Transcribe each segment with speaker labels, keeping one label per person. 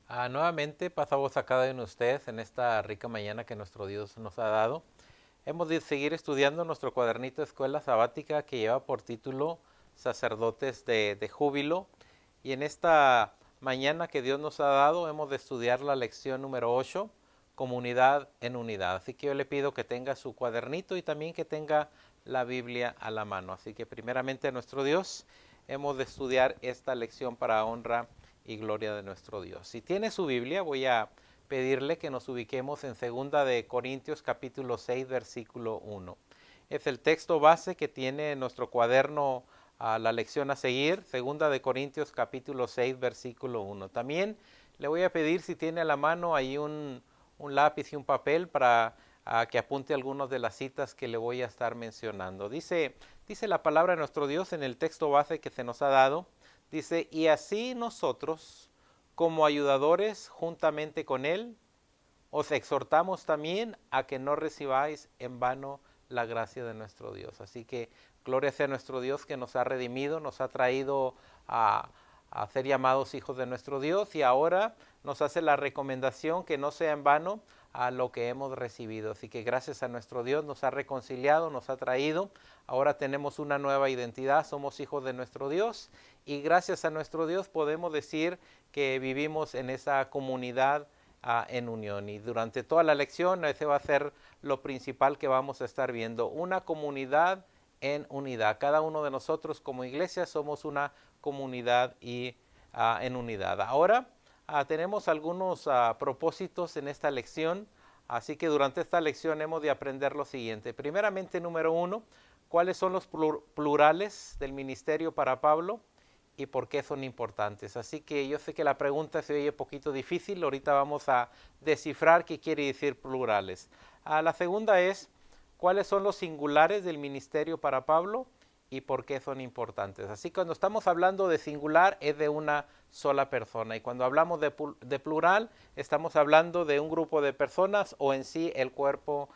Speaker 1: Nuevamente pasamos a cada uno de ustedes en esta rica mañana que nuestro Dios nos ha dado. Hemos de seguir estudiando nuestro cuadernito de escuela sabática que lleva por título Sacerdotes de Júbilo. Y en esta mañana que Dios nos ha dado hemos de estudiar la lección número 8, Comunidad en Unidad. Así que yo le pido que tenga su cuadernito y también que tenga la Biblia a la mano. Así que primeramente a nuestro Dios hemos de estudiar esta lección para honra y gloria de nuestro Dios. Si tiene su Biblia, voy a pedirle que nos ubiquemos en 2 Corintios capítulo 6, versículo 1. Es el texto base que tiene nuestro cuaderno a la lección a seguir, 2 Corintios capítulo 6, versículo 1. También le voy a pedir si tiene a la mano ahí un lápiz y un papel para que apunte algunas de las citas que le voy a estar mencionando. Dice la palabra de nuestro Dios en el texto base que se nos ha dado. Dice, y así nosotros, como ayudadores juntamente con Él, os exhortamos también a que no recibáis en vano la gracia de nuestro Dios. Así que gloria sea a nuestro Dios que nos ha redimido, nos ha traído a ser llamados hijos de nuestro Dios y ahora nos hace la recomendación que no sea en vano a lo que hemos recibido. Así que gracias a nuestro Dios nos ha reconciliado, nos ha traído. Ahora tenemos una nueva identidad, somos hijos de nuestro Dios y gracias a nuestro Dios podemos decir que vivimos en esa comunidad en unión. Y durante toda la lección ese va a ser lo principal que vamos a estar viendo, una comunidad en unidad. Cada uno de nosotros como iglesia somos una comunidad en unidad. Ahora tenemos algunos propósitos en esta lección, así que durante esta lección hemos de aprender lo siguiente. Primeramente, número 1, ¿cuáles son los plurales del ministerio para Pablo? Y por qué son importantes. Así que yo sé que la pregunta se oye un poquito difícil, ahorita vamos a descifrar qué quiere decir plurales. La segunda es, ¿cuáles son los singulares del ministerio para Pablo y por qué son importantes? Así que cuando estamos hablando de singular es de una sola persona y cuando hablamos de plural estamos hablando de un grupo de personas o en sí el cuerpo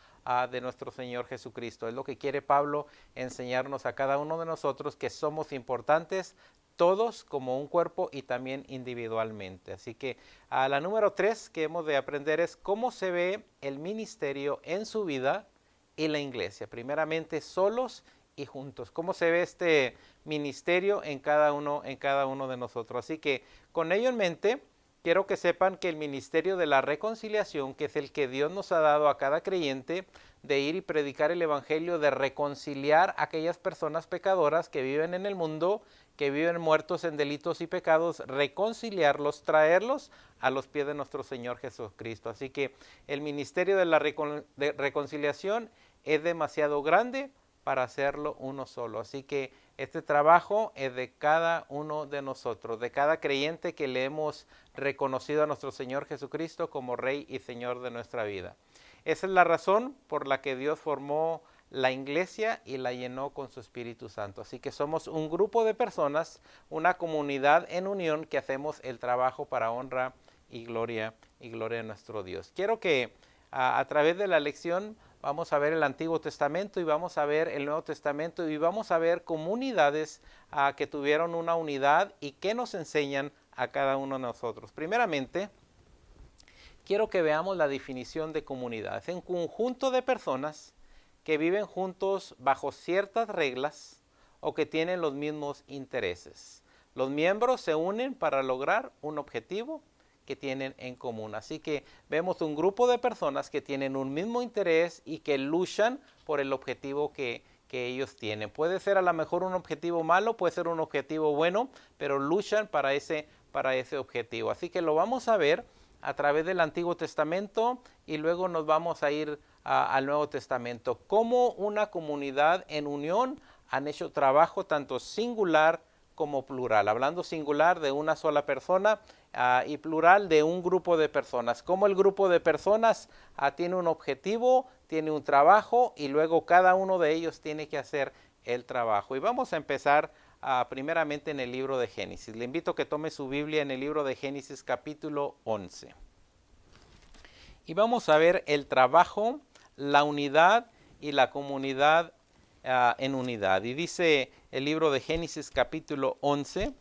Speaker 1: de nuestro Señor Jesucristo. Es lo que quiere Pablo enseñarnos a cada uno de nosotros, que somos importantes todos como un cuerpo y también individualmente. Así que la número 3 que hemos de aprender es cómo se ve el ministerio en su vida y la iglesia. Primeramente solos y juntos. ¿Cómo se ve este ministerio en cada uno de nosotros? Así que con ello en mente, quiero que sepan que el ministerio de la reconciliación, que es el que Dios nos ha dado a cada creyente, de ir y predicar el evangelio, de reconciliar a aquellas personas pecadoras que viven en el mundo, que viven muertos en delitos y pecados, reconciliarlos, traerlos a los pies de nuestro Señor Jesucristo. Así que el ministerio de la reconciliación es demasiado grande para hacerlo uno solo. Así que este trabajo es de cada uno de nosotros, de cada creyente que le hemos reconocido a nuestro Señor Jesucristo como Rey y Señor de nuestra vida. Esa es la razón por la que Dios formó la iglesia y la llenó con su Espíritu Santo. Así que somos un grupo de personas, una comunidad en unión que hacemos el trabajo para honra y gloria de nuestro Dios. Quiero que a través de la lección vamos a ver el Antiguo Testamento y vamos a ver el Nuevo Testamento y vamos a ver comunidades que tuvieron una unidad y que nos enseñan a cada uno de nosotros. Primeramente, quiero que veamos la definición de comunidad. Es un conjunto de personas que viven juntos bajo ciertas reglas o que tienen los mismos intereses. Los miembros se unen para lograr un objetivo que tienen en común. Así que vemos un grupo de personas que tienen un mismo interés y que luchan por el objetivo que ellos tienen. Puede ser a lo mejor un objetivo malo, puede ser un objetivo bueno, pero luchan para ese objetivo. Así que lo vamos a ver a través del Antiguo Testamento y luego nos vamos a ir al Nuevo Testamento. Cómo una comunidad en unión han hecho trabajo tanto singular como plural. Hablando singular de una sola persona y plural de un grupo de personas. Cómo el grupo de personas tiene un objetivo, tiene un trabajo y luego cada uno de ellos tiene que hacer el trabajo. Y vamos a empezar primeramente en el libro de Génesis. Le invito a que tome su Biblia en el libro de Génesis capítulo 11. Y vamos a ver el trabajo, la unidad y la comunidad en unidad. Y dice el libro de Génesis capítulo 11,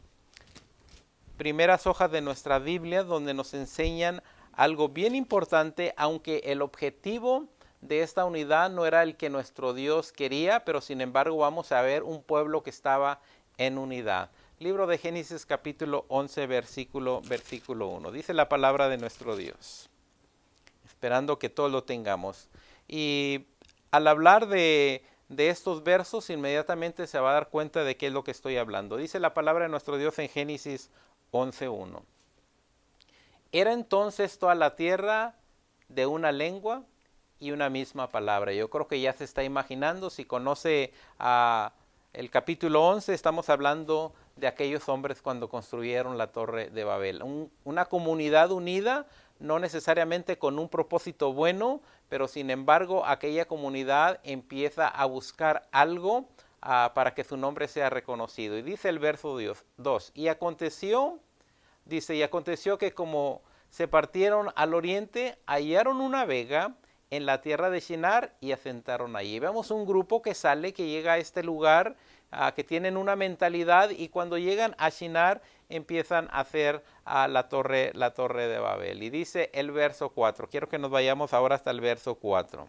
Speaker 1: primeras hojas de nuestra Biblia donde nos enseñan algo bien importante, aunque el objetivo de esta unidad no era el que nuestro Dios quería, pero sin embargo vamos a ver un pueblo que estaba en unidad. Libro de Génesis capítulo 11 versículo 1. Dice la palabra de nuestro Dios, esperando que todos lo tengamos. Y al hablar de estos versos, inmediatamente se va a dar cuenta de qué es lo que estoy hablando. Dice la palabra de nuestro Dios en Génesis 11:1. Era entonces toda la tierra de una lengua y una misma palabra. Yo creo que ya se está imaginando, si conoce el capítulo 11, estamos hablando de aquellos hombres cuando construyeron la Torre de Babel. Una comunidad unida, no necesariamente con un propósito bueno, pero sin embargo aquella comunidad empieza a buscar algo para que su nombre sea reconocido. Y dice el verso 2, y aconteció que como se partieron al oriente, hallaron una vega en la tierra de Shinar y asentaron allí. Vemos un grupo que sale, que llega a este lugar, que tienen una mentalidad, y cuando llegan a Shinar empiezan a hacer la torre de Babel. Y dice el verso 4, quiero que nos vayamos ahora hasta el verso 4.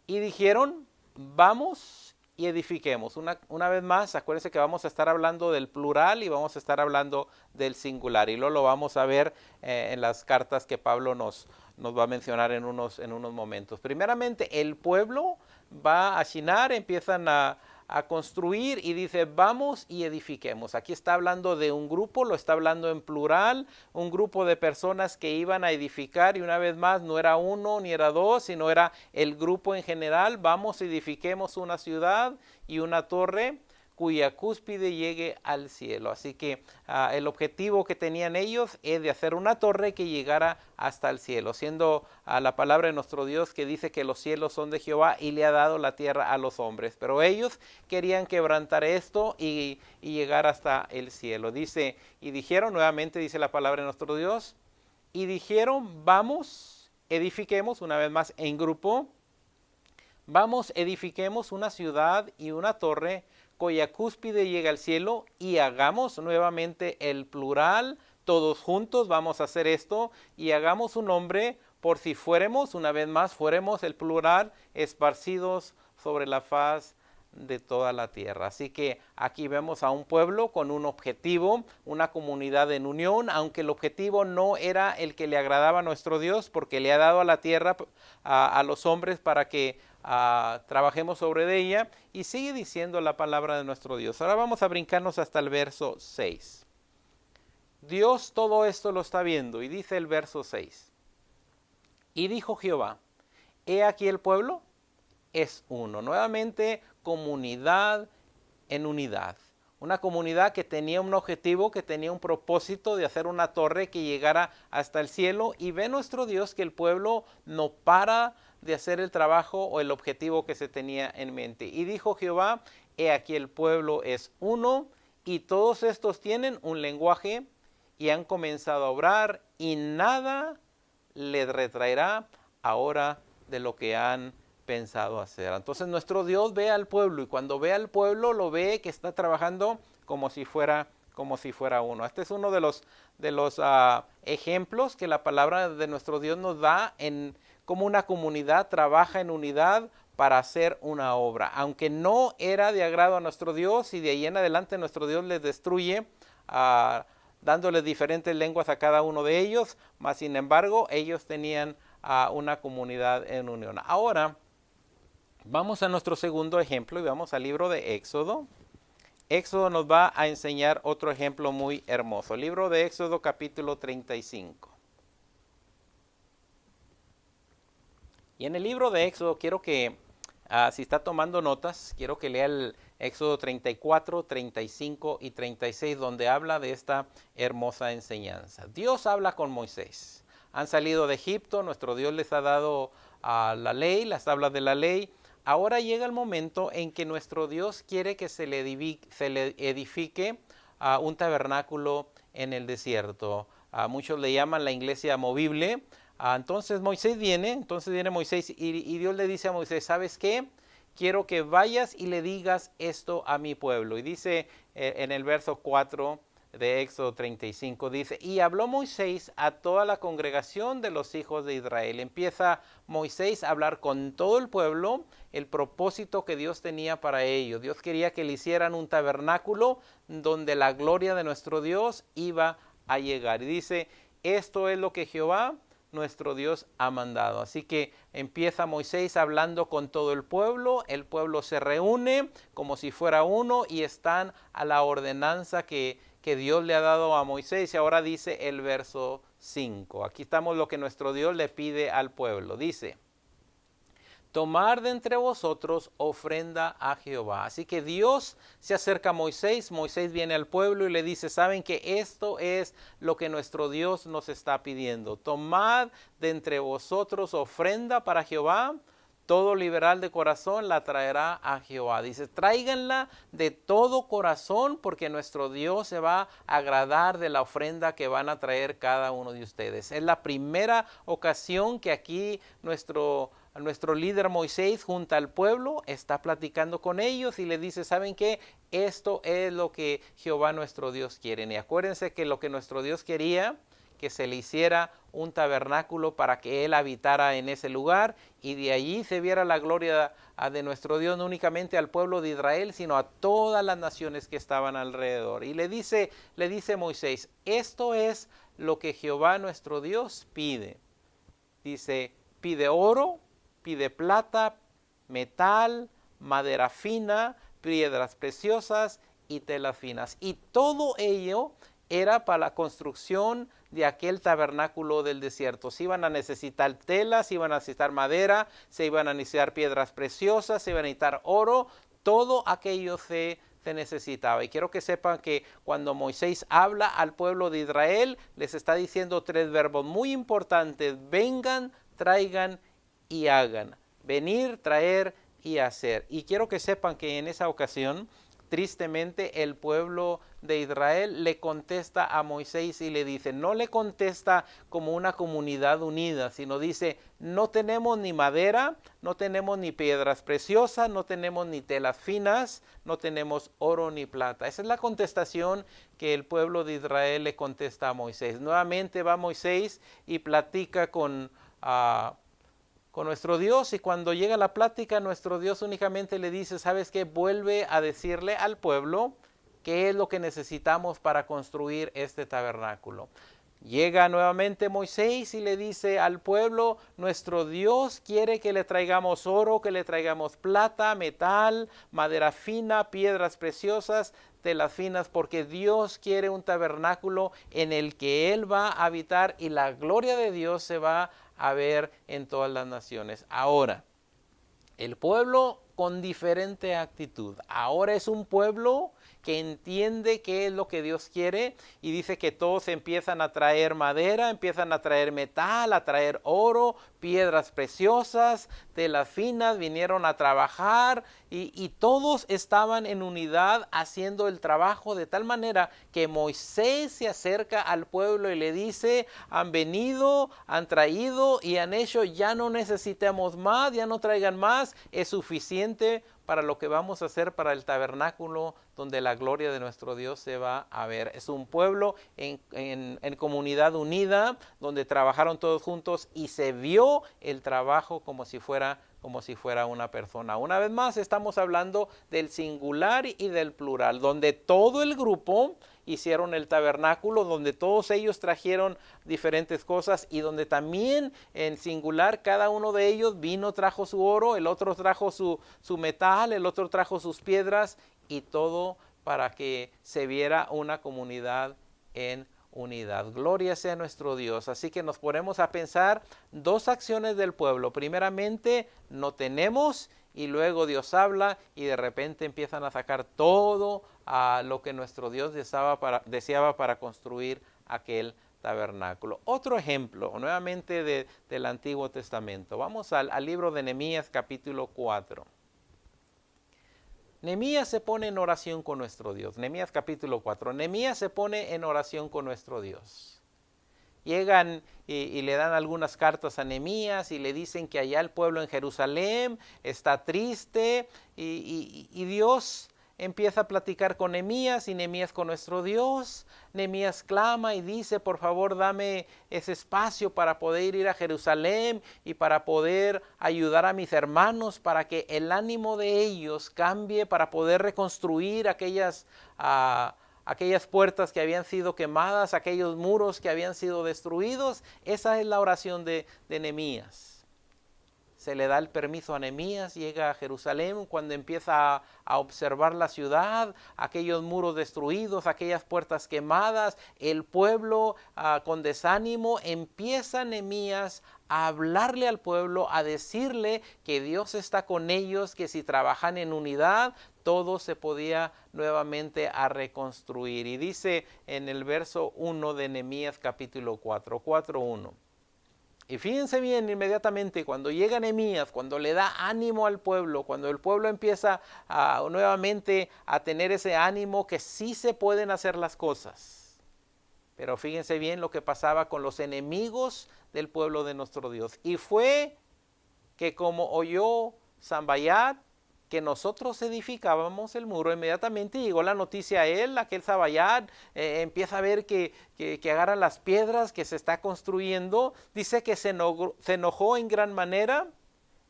Speaker 1: Y dijeron, vamos y edifiquemos. Una vez más, acuérdense que vamos a estar hablando del plural y vamos a estar hablando del singular. Y luego lo vamos a ver en las cartas que Pablo nos va a mencionar en unos momentos. Primeramente, el pueblo va a Shinar, empiezan a construir y dice, vamos y edifiquemos. Aquí está hablando de un grupo, lo está hablando en plural, un grupo de personas que iban a edificar, y una vez más no era uno ni era dos, sino era el grupo en general. Vamos, edifiquemos una ciudad y una torre cuya cúspide llegue al cielo. Así que el objetivo que tenían ellos es de hacer una torre que llegara hasta el cielo, siendo la palabra de nuestro Dios que dice que los cielos son de Jehová y le ha dado la tierra a los hombres. Pero ellos querían quebrantar esto y llegar hasta el cielo. Dice, y dijeron, nuevamente dice la palabra de nuestro Dios, y dijeron, vamos, edifiquemos, una vez más en grupo, vamos, edifiquemos una ciudad y una torre cuya cúspide llega al cielo, y hagamos, nuevamente el plural, todos juntos vamos a hacer esto, y hagamos un nombre, por si fuéramos, una vez más, fuéramos el plural, esparcidos sobre la faz de toda la tierra. Así que aquí vemos a un pueblo con un objetivo, una comunidad en unión, aunque el objetivo no era el que le agradaba a nuestro Dios, porque le ha dado a la tierra a los hombres para que trabajemos sobre ella. Y sigue diciendo la palabra de nuestro Dios. Ahora vamos a brincarnos hasta el verso 6. Dios todo esto lo está viendo, y dice el verso 6. Y dijo Jehová, he aquí el pueblo es uno. Nuevamente, comunidad en unidad. Una comunidad que tenía un objetivo, que tenía un propósito de hacer una torre que llegara hasta el cielo. Y ve nuestro Dios que el pueblo no para de hacer el trabajo o el objetivo que se tenía en mente. Y dijo Jehová, he aquí el pueblo es uno, y todos estos tienen un lenguaje y han comenzado a obrar, y nada les retraerá ahora de lo que han pensado hacer. Entonces nuestro Dios ve al pueblo, y cuando ve al pueblo lo ve que está trabajando como si fuera uno. Este es uno de los ejemplos que la palabra de nuestro Dios nos da en cómo una comunidad trabaja en unidad para hacer una obra. Aunque no era de agrado a nuestro Dios, y de ahí en adelante nuestro Dios les destruye, dándoles diferentes lenguas a cada uno de ellos, mas sin embargo ellos tenían una comunidad en unión. Ahora vamos a nuestro segundo ejemplo y vamos al libro de Éxodo. Éxodo nos va a enseñar otro ejemplo muy hermoso. Libro de Éxodo capítulo 35. Y en el libro de Éxodo quiero que, si está tomando notas, quiero que lea el Éxodo 34, 35 y 36, donde habla de esta hermosa enseñanza. Dios habla con Moisés. Han salido de Egipto, nuestro Dios les ha dado la ley, las tablas de la ley. Ahora llega el momento en que nuestro Dios quiere que se le edifique un tabernáculo en el desierto. Muchos le llaman la iglesia movible. Entonces viene Moisés y Dios le dice a Moisés, ¿sabes qué? Quiero que vayas y le digas esto a mi pueblo. Y dice en el verso 4 de Éxodo 35 dice, y habló Moisés a toda la congregación de los hijos de Israel. Empieza Moisés a hablar con todo el pueblo el propósito que Dios tenía para ellos. Dios quería que le hicieran un tabernáculo donde la gloria de nuestro Dios iba a llegar. Y dice, esto es lo que Jehová nuestro Dios ha mandado. Así que empieza Moisés hablando con todo el pueblo se reúne como si fuera uno y están a la ordenanza que Dios le ha dado a Moisés. Y ahora dice el verso 5. Aquí estamos lo que nuestro Dios le pide al pueblo. Dice, tomar de entre vosotros ofrenda a Jehová. Así que Dios se acerca a Moisés, Moisés viene al pueblo y le dice, saben que esto es lo que nuestro Dios nos está pidiendo. Tomad de entre vosotros ofrenda para Jehová. Todo liberal de corazón la traerá a Jehová. Dice, tráiganla de todo corazón porque nuestro Dios se va a agradar de la ofrenda que van a traer cada uno de ustedes. Es la primera ocasión que aquí nuestro líder Moisés junto al pueblo está platicando con ellos y le dice, ¿saben qué? Esto es lo que Jehová nuestro Dios quiere. Y acuérdense que lo que nuestro Dios quería, que se le hiciera un tabernáculo para que Él habitara en ese lugar y de allí se viera la gloria de nuestro Dios no únicamente al pueblo de Israel, sino a todas las naciones que estaban alrededor. Y le dice Moisés, esto es lo que Jehová nuestro Dios pide. Dice, pide oro, pide plata, metal, madera fina, piedras preciosas y telas finas. Y todo ello era para la construcción de aquel tabernáculo del desierto. Se iban a necesitar telas, se iban a necesitar madera, se iban a necesitar piedras preciosas, se iban a necesitar oro, todo aquello se necesitaba. Y quiero que sepan que cuando Moisés habla al pueblo de Israel, les está diciendo tres verbos muy importantes: vengan, traigan y hagan. Venir, traer y hacer. Y quiero que sepan que en esa ocasión, tristemente, el pueblo de Israel le contesta a Moisés y le dice, no le contesta como una comunidad unida, sino dice, no tenemos ni madera, no tenemos ni piedras preciosas, no tenemos ni telas finas, no tenemos oro ni plata. Esa es la contestación que el pueblo de Israel le contesta a Moisés. Nuevamente va Moisés y platica con nuestro Dios, y cuando llega la plática, nuestro Dios únicamente le dice, ¿sabes qué? Vuelve a decirle al pueblo qué es lo que necesitamos para construir este tabernáculo. Llega nuevamente Moisés y le dice al pueblo, nuestro Dios quiere que le traigamos oro, que le traigamos plata, metal, madera fina, piedras preciosas, telas finas, porque Dios quiere un tabernáculo en el que Él va a habitar y la gloria de Dios se va a ver en todas las naciones. Ahora, el pueblo con diferente actitud. Ahora es un pueblo que entiende qué es lo que Dios quiere y dice que todos empiezan a traer madera, empiezan a traer metal, a traer oro, piedras preciosas, telas finas, vinieron a trabajar y todos estaban en unidad haciendo el trabajo de tal manera que Moisés se acerca al pueblo y le dice, han venido, han traído y han hecho, ya no necesitamos más, ya no traigan más, es suficiente para lo que vamos a hacer para el tabernáculo donde la gloria de nuestro Dios se va a ver. Es un pueblo en comunidad unida, donde trabajaron todos juntos y se vio el trabajo como si fuera una persona. Una vez más estamos hablando del singular y del plural, donde todo el grupo hicieron el tabernáculo, donde todos ellos trajeron diferentes cosas y donde también en singular cada uno de ellos vino, trajo su oro, el otro trajo su metal, el otro trajo sus piedras y todo para que se viera una comunidad en unidad. Gloria sea nuestro Dios. Así que nos ponemos a pensar dos acciones del pueblo. Primeramente, no tenemos, y luego Dios habla y de repente empiezan a sacar todo a lo que nuestro Dios deseaba para construir aquel tabernáculo. Otro ejemplo, nuevamente del Antiguo Testamento. Vamos al libro de Nehemías capítulo 4. Nehemías se pone en oración con nuestro Dios. Nehemías capítulo 4. Nehemías se pone en oración con nuestro Dios. Llegan y le dan algunas cartas a Nehemías y le dicen que allá el pueblo en Jerusalén está triste y Dios empieza a platicar con Nehemías y Nehemías con nuestro Dios. Nehemías clama y dice, por favor dame ese espacio para poder ir a Jerusalén y para poder ayudar a mis hermanos, para que el ánimo de ellos cambie, para poder reconstruir aquellas puertas que habían sido quemadas, aquellos muros que habían sido destruidos. Esa es la oración de Nehemías. Se le da el permiso a Nehemías, llega a Jerusalén, cuando empieza a observar la ciudad, aquellos muros destruidos, aquellas puertas quemadas, el pueblo con desánimo, empieza Nehemías a hablarle al pueblo, a decirle que Dios está con ellos, que si trabajan en unidad, todo se podía nuevamente a reconstruir. Y dice en el verso 1 de Nehemías capítulo 4:1. Y fíjense bien, inmediatamente cuando llega Nehemías, cuando le da ánimo al pueblo, cuando el pueblo empieza nuevamente a tener ese ánimo que sí se pueden hacer las cosas. Pero fíjense bien lo que pasaba con los enemigos del pueblo de nuestro Dios. Y fue que como oyó Sambayat que nosotros edificábamos el muro, inmediatamente llegó la noticia a él, aquel Sambayat, empieza a ver que agarran las piedras, que se está construyendo. Dice que se enojó en gran manera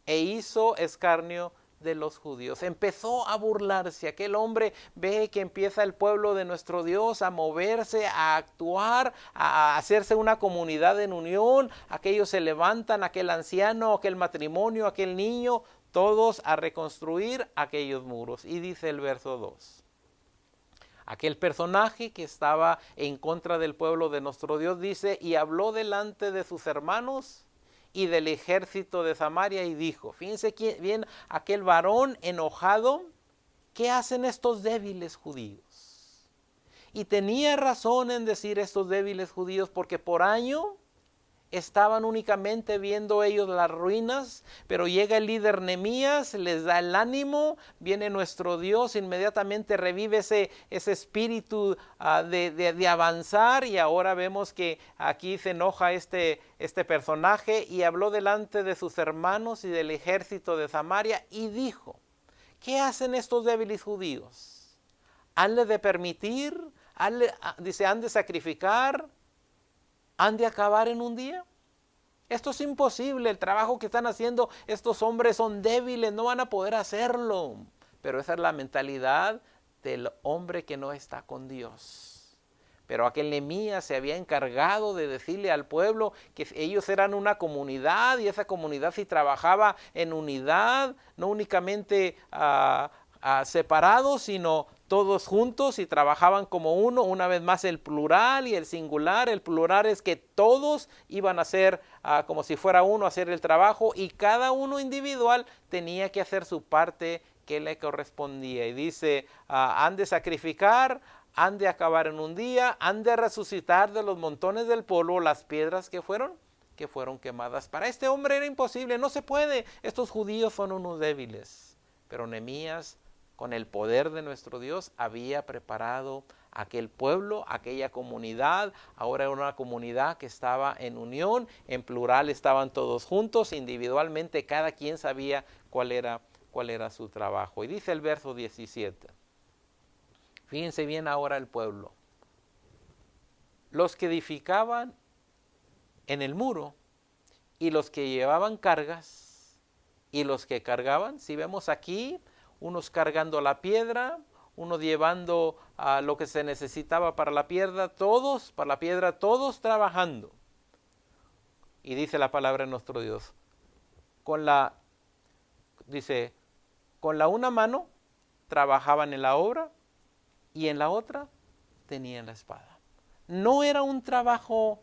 Speaker 1: e hizo escarnio de los judíos. Empezó a burlarse. Aquel hombre ve que empieza el pueblo de nuestro Dios a moverse, a actuar, a hacerse una comunidad en unión. Aquellos se levantan, aquel anciano, aquel matrimonio, aquel niño, todos a reconstruir aquellos muros. Y dice el verso 2. Aquel personaje que estaba en contra del pueblo de nuestro Dios dice, y habló delante de sus hermanos y del ejército de Samaria y dijo, fíjense bien, aquel varón enojado, ¿qué hacen estos débiles judíos? Y tenía razón en decir estos débiles judíos, porque por año estaban únicamente viendo ellos las ruinas, pero llega el líder Nehemías, les da el ánimo, viene nuestro Dios, inmediatamente revive ese espíritu de avanzar, y ahora vemos que aquí se enoja este personaje y habló delante de sus hermanos y del ejército de Samaria y dijo, ¿qué hacen estos débiles judíos? ¿Han de permitir? Dice, ¿han de sacrificar? ¿Han de acabar en un día? Esto es imposible, el trabajo que están haciendo estos hombres son débiles, no van a poder hacerlo. Pero esa es la mentalidad del hombre que no está con Dios. Pero aquel Nehemías se había encargado de decirle al pueblo que ellos eran una comunidad, y esa comunidad sí trabajaba en unidad, no únicamente separados, sino todos juntos y trabajaban como uno. Una vez más el plural y el singular. El plural es que todos iban a hacer como si fuera uno, a hacer el trabajo, y cada uno individual tenía que hacer su parte que le correspondía. Y dice, han de sacrificar, han de acabar en un día, han de resucitar de los montones del polvo las piedras que fueron quemadas. Para este hombre era imposible, no se puede, estos judíos son unos débiles. Pero Nehemías, con el poder de nuestro Dios, había preparado aquel pueblo, aquella comunidad. Ahora era una comunidad que estaba en unión, en plural estaban todos juntos, individualmente cada quien sabía cuál era su trabajo. Y dice el verso 17, fíjense bien ahora el pueblo. Los que edificaban en el muro y los que llevaban cargas y los que cargaban, si vemos aquí, unos cargando la piedra, unos llevando lo que se necesitaba para la piedra, todos trabajando. Y dice la palabra de nuestro Dios, con la una mano trabajaban en la obra y en la otra tenían la espada. No era un trabajo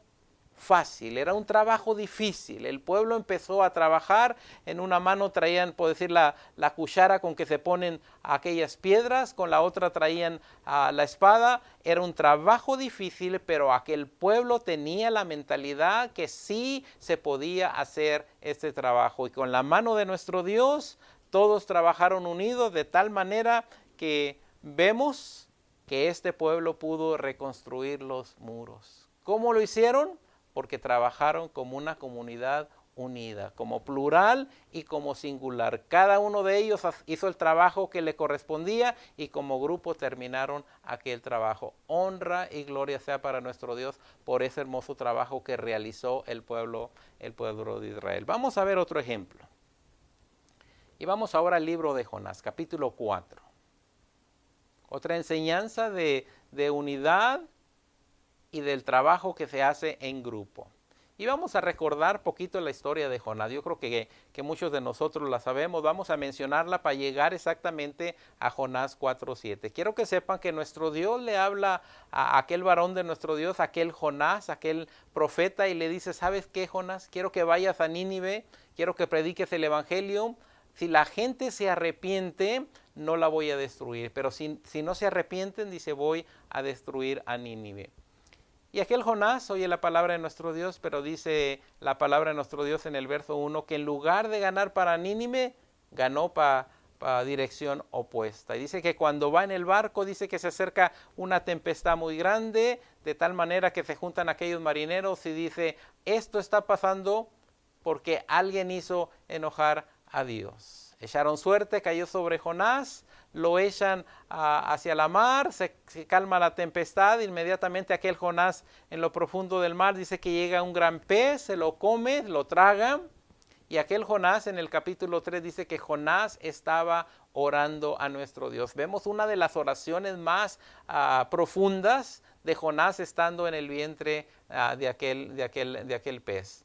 Speaker 1: fácil, era un trabajo difícil. El pueblo empezó a trabajar, en una mano traían, por decir, la cuchara con que se ponen aquellas piedras, con la otra traían la espada. Era un trabajo difícil, pero aquel pueblo tenía la mentalidad que sí se podía hacer este trabajo. Y con la mano de nuestro Dios, todos trabajaron unidos de tal manera que vemos que este pueblo pudo reconstruir los muros. ¿Cómo lo hicieron? Porque trabajaron como una comunidad unida, como plural y como singular. Cada uno de ellos hizo el trabajo que le correspondía y como grupo terminaron aquel trabajo. Honra y gloria sea para nuestro Dios por ese hermoso trabajo que realizó el pueblo de Israel. Vamos a ver otro ejemplo. Y vamos ahora al libro de Jonás, capítulo 4. Otra enseñanza de unidad y del trabajo que se hace en grupo. Y vamos a recordar poquito la historia de Jonás. Yo creo que muchos de nosotros la sabemos. Vamos a mencionarla para llegar exactamente a Jonás 4:7. Quiero que sepan que nuestro Dios le habla a aquel varón de nuestro Dios, aquel Jonás, aquel profeta, y le dice, ¿sabes qué, Jonás? Quiero que vayas a Nínive, quiero que prediques el evangelio. Si la gente se arrepiente, no la voy a destruir. Pero si no se arrepienten, dice, voy a destruir a Nínive. Y aquel Jonás oye la palabra de nuestro Dios, pero dice la palabra de nuestro Dios en el verso 1 que en lugar de ganar para Nínive, ganó para dirección opuesta. Y dice que cuando va en el barco, dice que se acerca una tempestad muy grande, de tal manera que se juntan aquellos marineros y dice, esto está pasando porque alguien hizo enojar a Dios. Echaron suerte, cayó sobre Jonás, lo echan hacia la mar, se calma la tempestad, inmediatamente aquel Jonás en lo profundo del mar dice que llega un gran pez, se lo come, lo traga, y aquel Jonás en el capítulo 3 dice que Jonás estaba orando a nuestro Dios. Vemos una de las oraciones más profundas de Jonás estando en el vientre de aquel pez.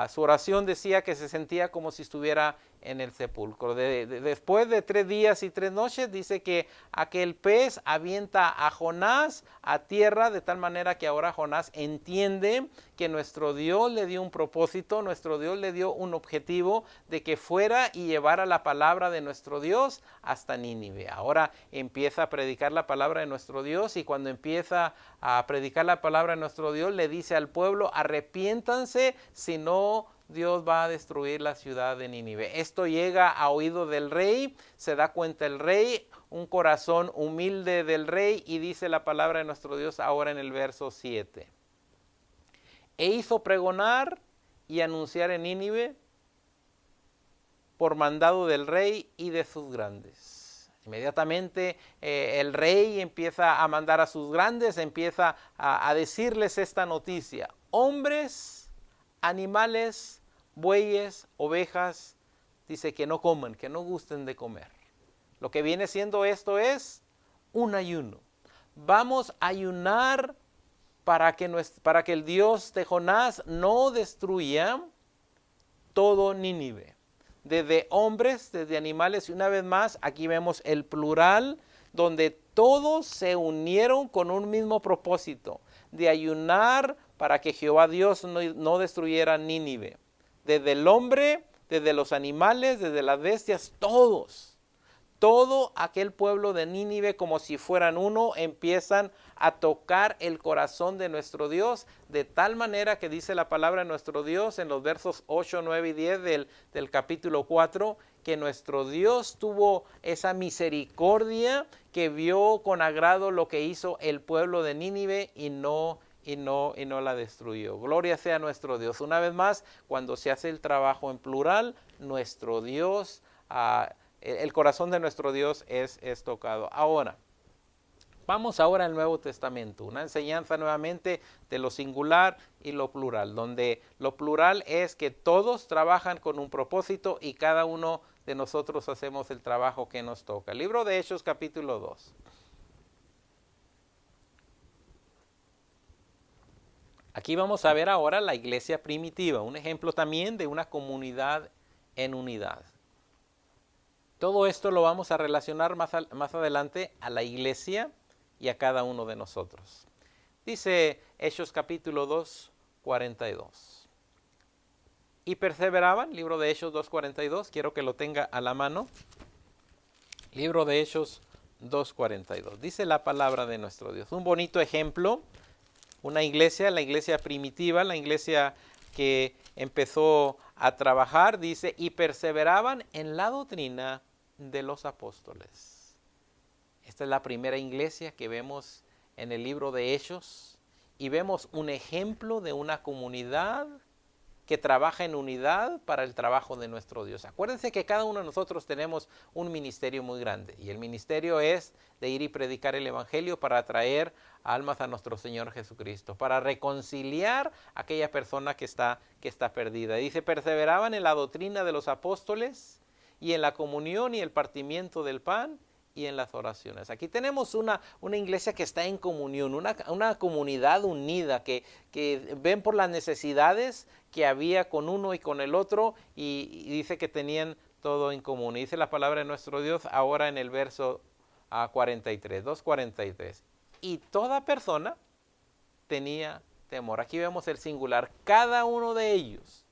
Speaker 1: Su oración decía que se sentía como si estuviera en el sepulcro. Después de 3 días y 3 noches dice que aquel pez avienta a Jonás a tierra, de tal manera que ahora Jonás entiende que nuestro Dios le dio un propósito, nuestro Dios le dio un objetivo de que fuera y llevara la palabra de nuestro Dios hasta Nínive. Ahora empieza a predicar la palabra de nuestro Dios, y cuando empieza a predicar la palabra de nuestro Dios le dice al pueblo, arrepiéntanse, si no Dios va a destruir la ciudad de Nínive. Esto llega a oído del rey, se da cuenta el rey, un corazón humilde del rey, y dice la palabra de nuestro Dios ahora en el verso 7. E hizo pregonar y anunciar en Nínive por mandado del rey y de sus grandes. Inmediatamente el rey empieza a mandar a sus grandes, empieza a decirles esta noticia. Hombres, animales, bueyes, ovejas, dice que no coman, que no gusten de comer. Lo que viene siendo esto es un ayuno. Vamos a ayunar para que el Dios de Jonás no destruya todo Nínive. Desde hombres, desde animales, y una vez más aquí vemos el plural, donde todos se unieron con un mismo propósito, de ayunar para que Jehová Dios no destruyera Nínive. Desde el hombre, desde los animales, desde las bestias, todo aquel pueblo de Nínive, como si fueran uno, empiezan a tocar el corazón de nuestro Dios, de tal manera que dice la palabra de nuestro Dios en los versos 8, 9 y 10 del capítulo 4, que nuestro Dios tuvo esa misericordia, que vio con agrado lo que hizo el pueblo de Nínive y no la destruyó. Gloria sea a nuestro Dios. Una vez más, cuando se hace el trabajo en plural, nuestro Dios, el corazón de nuestro Dios es tocado. Ahora, vamos ahora al Nuevo Testamento, una enseñanza nuevamente de lo singular y lo plural, donde lo plural es que todos trabajan con un propósito y cada uno de nosotros hacemos el trabajo que nos toca. El libro de Hechos, capítulo 2. Aquí vamos a ver ahora la iglesia primitiva, un ejemplo también de una comunidad en unidad. Todo esto lo vamos a relacionar más adelante a la iglesia y a cada uno de nosotros. Dice Hechos capítulo 2, 42. Y perseveraban, libro de Hechos 2:42, quiero que lo tenga a la mano. Libro de Hechos 2:42. Dice la palabra de nuestro Dios. Un bonito ejemplo, una iglesia, la iglesia primitiva, la iglesia que empezó a trabajar, dice, y perseveraban en la doctrina de los apóstoles. Esta es la primera iglesia que vemos en el libro de Hechos, y vemos un ejemplo de una comunidad que trabaja en unidad para el trabajo de nuestro Dios. Acuérdense que cada uno de nosotros tenemos un ministerio muy grande y el ministerio es de ir y predicar el evangelio para atraer almas a nuestro Señor Jesucristo, para reconciliar a aquella persona que está perdida. Dice, perseveraban en la doctrina de los apóstoles y en la comunión y el partimiento del pan y en las oraciones. Aquí tenemos una iglesia que está en comunión, una comunidad unida, que ven por las necesidades que había con uno y con el otro, y dice que tenían todo en común. Y dice la palabra de nuestro Dios ahora en el verso 43, 2:43. Y toda persona tenía temor. Aquí vemos el singular. Cada uno de ellos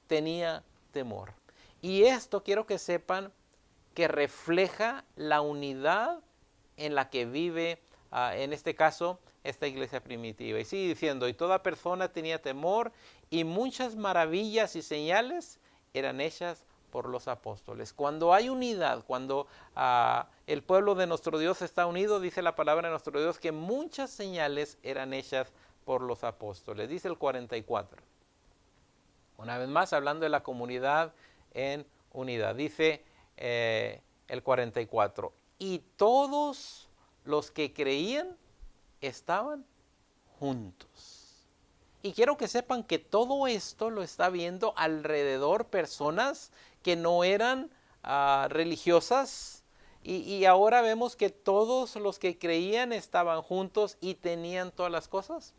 Speaker 1: tenía temor. Y esto quiero que sepan que refleja la unidad en la que vive, en este caso, esta iglesia primitiva. Y sigue diciendo, y toda persona tenía temor, y muchas maravillas y señales eran hechas por los apóstoles. Cuando hay unidad, cuando el pueblo de nuestro Dios está unido, dice la palabra de nuestro Dios que muchas señales eran hechas por los apóstoles. Dice el 44. Una vez más, hablando de la comunidad en unidad. Dice el 44. Y todos los que creían estaban juntos. Y quiero que sepan que todo esto lo está viendo alrededor personas que no eran religiosas. Y ahora vemos que todos los que creían estaban juntos y tenían todas las cosas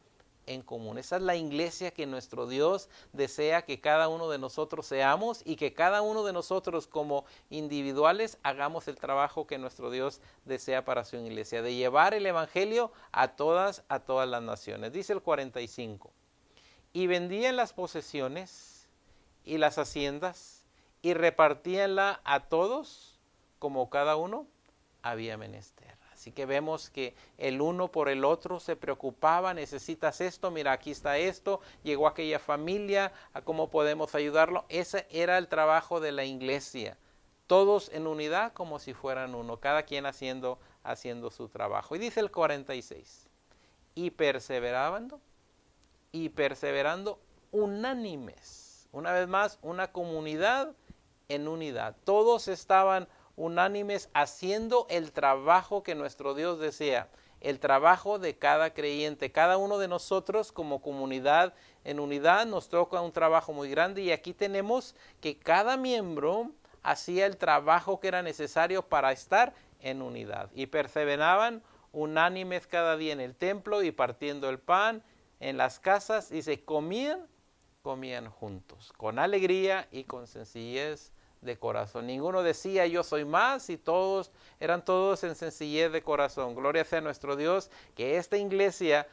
Speaker 1: en común. Esa es la iglesia que nuestro Dios desea que cada uno de nosotros seamos y que cada uno de nosotros como individuales hagamos el trabajo que nuestro Dios desea para su iglesia, de llevar el evangelio a todas las naciones. Dice el 45. Y vendían las posesiones y las haciendas y repartíanla a todos como cada uno había menester. Así que vemos que el uno por el otro se preocupaba, necesitas esto, mira aquí está esto, llegó aquella familia, a cómo podemos ayudarlo. Ese era el trabajo de la iglesia, todos en unidad como si fueran uno, cada quien haciendo su trabajo. Y dice el 46, y perseverando unánimes. Una vez más, una comunidad en unidad. Todos estaban unánimes haciendo el trabajo que nuestro Dios desea, el trabajo de cada creyente. Cada uno de nosotros como comunidad en unidad nos toca un trabajo muy grande y aquí tenemos que cada miembro hacía el trabajo que era necesario para estar en unidad y perseveraban unánimes cada día en el templo y partiendo el pan en las casas y se comían juntos, con alegría y con sencillez de corazón. Ninguno decía yo soy más y eran todos en sencillez de corazón. Gloria sea a nuestro Dios que esta iglesia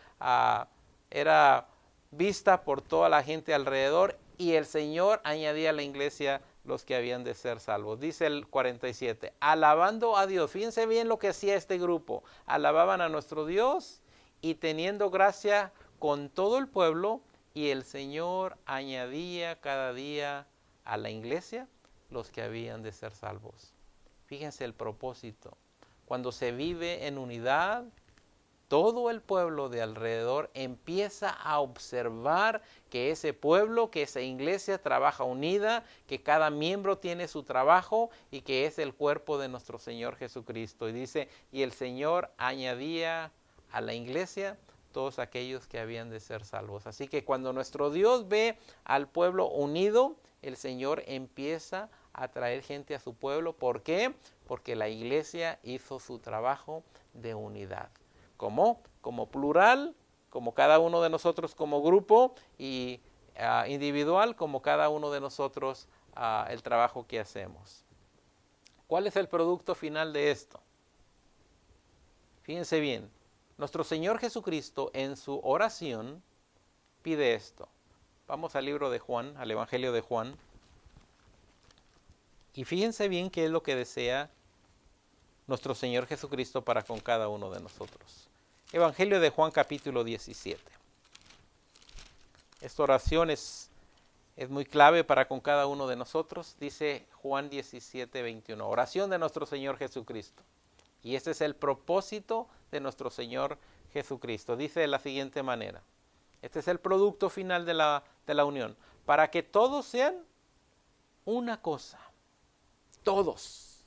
Speaker 1: era vista por toda la gente alrededor y el Señor añadía a la iglesia los que habían de ser salvos. Dice el 47, alabando a Dios. Fíjense bien lo que hacía este grupo. Alababan a nuestro Dios y teniendo gracia con todo el pueblo, y el Señor añadía cada día a la iglesia los que habían de ser salvos. Fíjense el propósito. Cuando se vive en unidad, todo el pueblo de alrededor empieza a observar que ese pueblo, que esa iglesia trabaja unida, que cada miembro tiene su trabajo y que es el cuerpo de nuestro Señor Jesucristo. Y dice, y el Señor añadía a la iglesia todos aquellos que habían de ser salvos. Así que cuando nuestro Dios ve al pueblo unido, el Señor empieza a traer gente a su pueblo. ¿Por qué? Porque la iglesia hizo su trabajo de unidad. ¿Cómo? Como plural, como cada uno de nosotros como grupo y individual, como cada uno de nosotros el trabajo que hacemos. ¿Cuál es el producto final de esto? Fíjense bien. Nuestro Señor Jesucristo en su oración pide esto. Vamos al libro de Juan, al Evangelio de Juan. Y fíjense bien qué es lo que desea nuestro Señor Jesucristo para con cada uno de nosotros. Evangelio de Juan capítulo 17. Esta oración es muy clave para con cada uno de nosotros. Dice Juan 17, 21. Oración de nuestro Señor Jesucristo. Y ese es el propósito de nuestro Señor Jesucristo. Dice de la siguiente manera. Este es el producto final de la unión. para que todos sean una cosa. Todos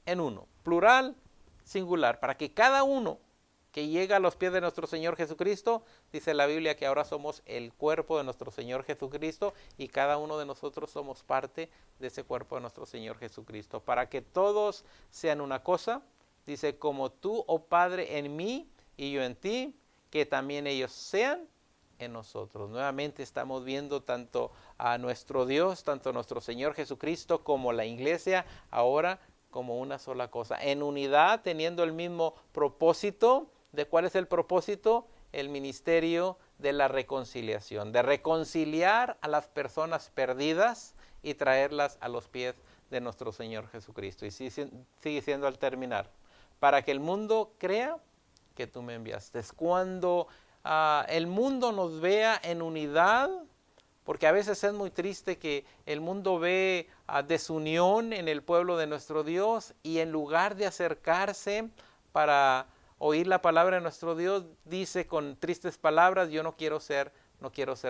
Speaker 1: en uno, plural, singular, para que cada uno que llega a los pies de nuestro Señor Jesucristo, dice la Biblia que ahora somos el cuerpo de nuestro Señor Jesucristo y cada uno de nosotros somos parte de ese cuerpo de nuestro Señor Jesucristo, para que todos sean una cosa, dice, como tú, oh Padre, en mí y yo en ti, que también ellos sean en nosotros. Nuevamente estamos viendo tanto a nuestro Dios, tanto a nuestro Señor Jesucristo como la iglesia, ahora como una sola cosa, en unidad, teniendo el mismo propósito. ¿De cuál es el propósito? El ministerio de la reconciliación, de reconciliar a las personas perdidas y traerlas a los pies de nuestro Señor Jesucristo. Y sigue siendo al terminar, para que el mundo crea que tú me enviaste. Es cuando el mundo nos vea en unidad, porque a veces es muy triste que el mundo ve desunión en el pueblo de nuestro Dios y en lugar de acercarse para oír la palabra de nuestro Dios, dice con tristes palabras, yo no quiero ser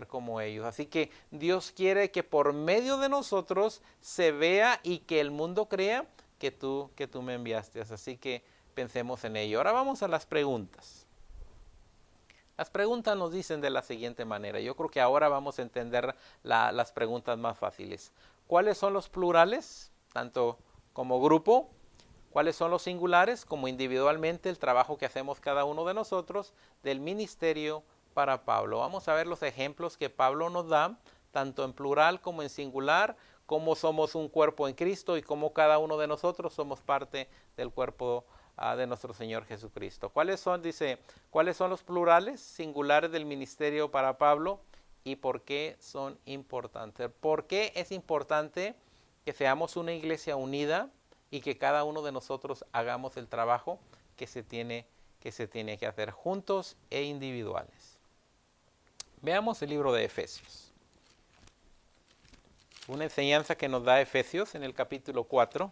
Speaker 1: como ellos. Así que Dios quiere que por medio de nosotros se vea y que el mundo crea que tú me enviaste. Así que pensemos en ello. Ahora vamos a las preguntas. Las preguntas nos dicen de la siguiente manera. Yo creo que ahora vamos a entender las preguntas más fáciles. ¿Cuáles son los plurales, tanto como grupo? ¿Cuáles son los singulares, como individualmente, el trabajo que hacemos cada uno de nosotros del ministerio para Pablo? Vamos a ver los ejemplos que Pablo nos da, tanto en plural como en singular, cómo somos un cuerpo en Cristo y cómo cada uno de nosotros somos parte del cuerpo de nuestro Señor Jesucristo. ¿Cuáles son los plurales, singulares del ministerio para Pablo y por qué son importantes? ¿Por qué es importante que seamos una iglesia unida y que cada uno de nosotros hagamos el trabajo que se tiene que hacer juntos e individuales? Veamos el libro de Efesios. Una enseñanza que nos da Efesios en el capítulo 4.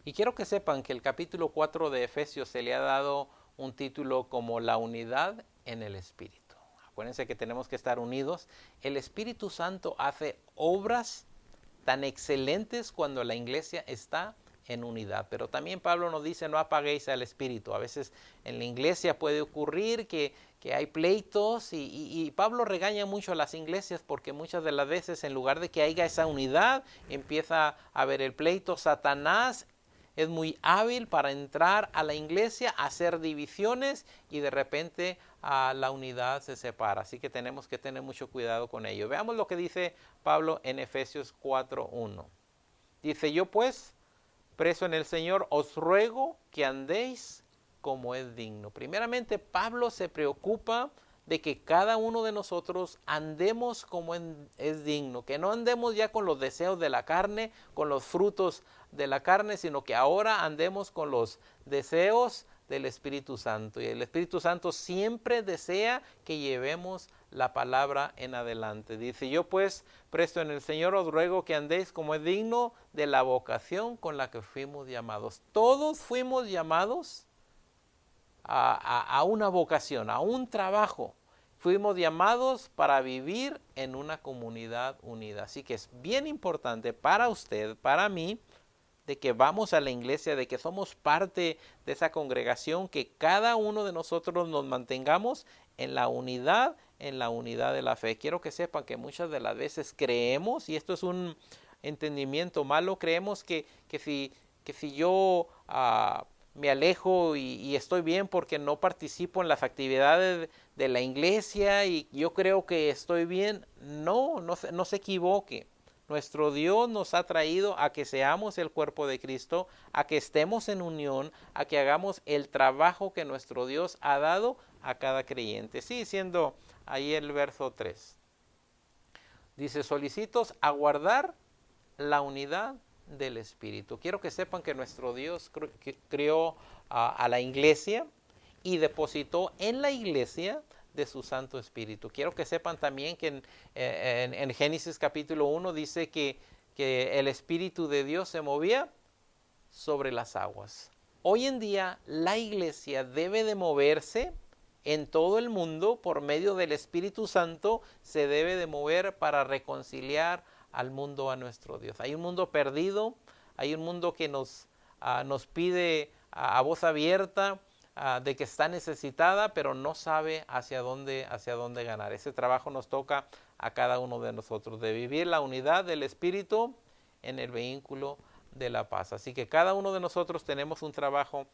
Speaker 1: Y quiero que sepan que el capítulo 4 de Efesios se le ha dado un título como la unidad en el Espíritu. Acuérdense que tenemos que estar unidos. El Espíritu Santo hace obras tan excelentes cuando la iglesia está en unidad. Pero también Pablo nos dice, no apaguéis al Espíritu. A veces en la iglesia puede ocurrir que hay pleitos y Pablo regaña mucho a las iglesias porque muchas de las veces en lugar de que haya esa unidad, empieza a haber el pleito. Satanás es muy hábil para entrar a la iglesia, hacer divisiones y de repente la unidad se separa. Así que tenemos que tener mucho cuidado con ello. Veamos lo que dice Pablo en Efesios 4:1. Dice, yo pues, preso en el Señor, os ruego que andéis como es digno. Primeramente, Pablo se preocupa de que cada uno de nosotros andemos como es digno, que no andemos ya con los deseos de la carne, con los frutos de la carne, sino que ahora andemos con los deseos del Espíritu Santo. Y el Espíritu Santo siempre desea que llevemos la palabra en adelante. Dice, yo pues, presto en el Señor, os ruego que andéis como es digno de la vocación con la que fuimos llamados. Todos fuimos llamados a una vocación, a un trabajo. Fuimos llamados para vivir en una comunidad unida. Así que es bien importante para usted, para mí, de que vamos a la iglesia, de que somos parte de esa congregación, que cada uno de nosotros nos mantengamos en la unidad de la fe. Quiero que sepan que muchas de las veces creemos, y esto es un entendimiento malo, creemos que si yo me alejo y estoy bien porque no participo en las actividades de la iglesia y yo creo que estoy bien, no se equivoque. Nuestro Dios nos ha traído a que seamos el cuerpo de Cristo, a que estemos en unión, a que hagamos el trabajo que nuestro Dios ha dado a cada creyente. Sí, siendo ahí el verso 3. Dice, solicitos aguardar la unidad del Espíritu. Quiero que sepan que nuestro Dios creó a la iglesia y depositó en la iglesia de su Santo Espíritu. Quiero que sepan también que en Génesis capítulo 1 dice que el Espíritu de Dios se movía sobre las aguas. Hoy en día la iglesia debe de moverse en todo el mundo, por medio del Espíritu Santo, se debe de mover para reconciliar al mundo a nuestro Dios. Hay un mundo perdido, hay un mundo que nos pide a voz abierta de que está necesitada, pero no sabe hacia dónde ganar. Ese trabajo nos toca a cada uno de nosotros, de vivir la unidad del Espíritu en el vehículo de la paz. Así que cada uno de nosotros tenemos un trabajo